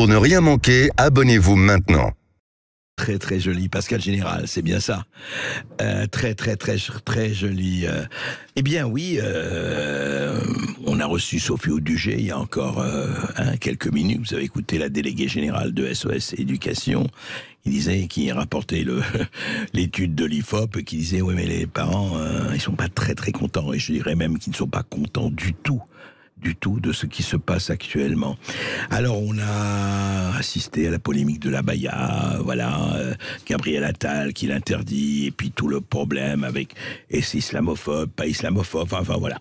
Pour ne rien manquer, abonnez-vous maintenant. Très très joli, Pascal Général, c'est bien ça. Très joli. Eh bien oui, on a reçu Sophie Audugé il y a encore quelques minutes. Vous avez écouté la déléguée générale de SOS Éducation. Il disait, qui rapportait l'étude de l'IFOP, qui disait oui mais les parents ils sont pas très contents, et je dirais même qu'ils ne sont pas contents du tout de ce qui se passe actuellement. Alors on a assisté à la polémique de l'abaya, voilà, Gabriel Attal qui l'interdit, et puis tout le problème avec est-ce islamophobe, pas islamophobe, enfin voilà,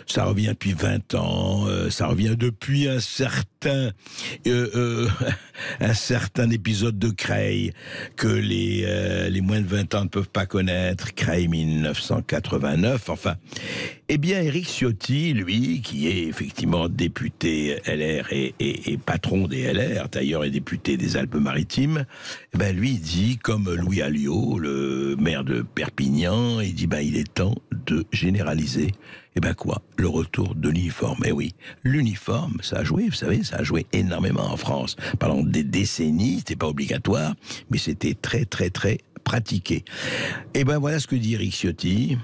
ça revient depuis 20 ans, ça revient depuis un certain épisode de Creil que les moins de 20 ans ne peuvent pas connaître, Creil 1989, enfin. Eh bien, Éric Ciotti, lui, qui est effectivement député LR et patron des LR, d'ailleurs, et député des Alpes-Maritimes, lui dit, comme Louis Alliot, le maire de Perpignan, il dit, il est temps de généraliser. Quoi ? Le retour de l'uniforme. Eh oui, l'uniforme, ça a joué, vous savez, ça a joué énormément en France. Pendant des décennies, c'était pas obligatoire, mais c'était très pratiqué. Voilà ce que dit Éric Ciotti.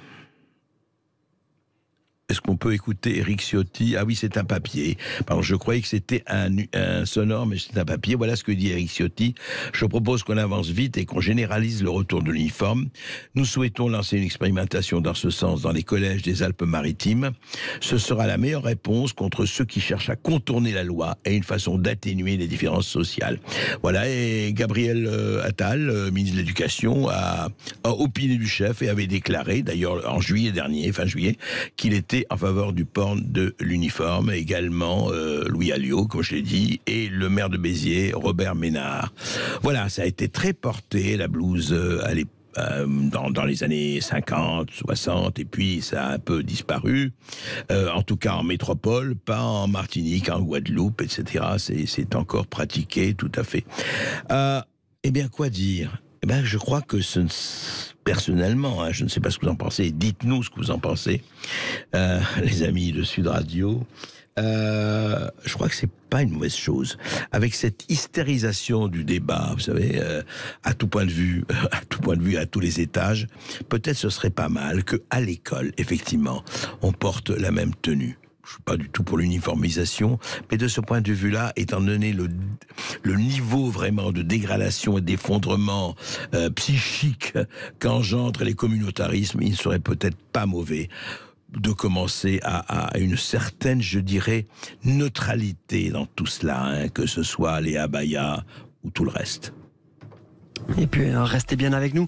Est-ce qu'on peut écouter Éric Ciotti ? Ah oui, c'est un papier. Pardon, je croyais que c'était un sonore, mais c'est un papier. Voilà ce que dit Éric Ciotti. Je propose qu'on avance vite et qu'on généralise le retour de l'uniforme. Nous souhaitons lancer une expérimentation dans ce sens dans les collèges des Alpes-Maritimes. Ce sera la meilleure réponse contre ceux qui cherchent à contourner la loi et une façon d'atténuer les différences sociales. Voilà, et Gabriel Attal, ministre de l'Éducation, a opiné du chef et avait déclaré, d'ailleurs en juillet dernier, fin juillet, qu'il était en faveur du port de l'uniforme, également Louis Alliot, comme je l'ai dit, et le maire de Béziers, Robert Ménard. Voilà, ça a été très porté, la blouse dans les années 50, 60, et puis ça a un peu disparu, en tout cas en métropole, pas en Martinique, en Guadeloupe, etc. C'est encore pratiqué, tout à fait. Quoi dire ? Je crois que personnellement, je ne sais pas ce que vous en pensez, dites-nous ce que vous en pensez, les amis de Sud Radio. Je crois que c'est pas une mauvaise chose. Avec cette hystérisation du débat, vous savez, à tout point de vue, à tous les étages, peut-être ce serait pas mal que à l'école, effectivement, on porte la même tenue. Je suis pas du tout pour l'uniformisation, mais de ce point de vue-là, étant donné le niveau vraiment de dégradation et d'effondrement psychique qu'engendrent les communautarismes, il ne serait peut-être pas mauvais de commencer à une certaine, je dirais, neutralité dans tout cela, que ce soit les abayas ou tout le reste. Et puis, restez bien avec nous.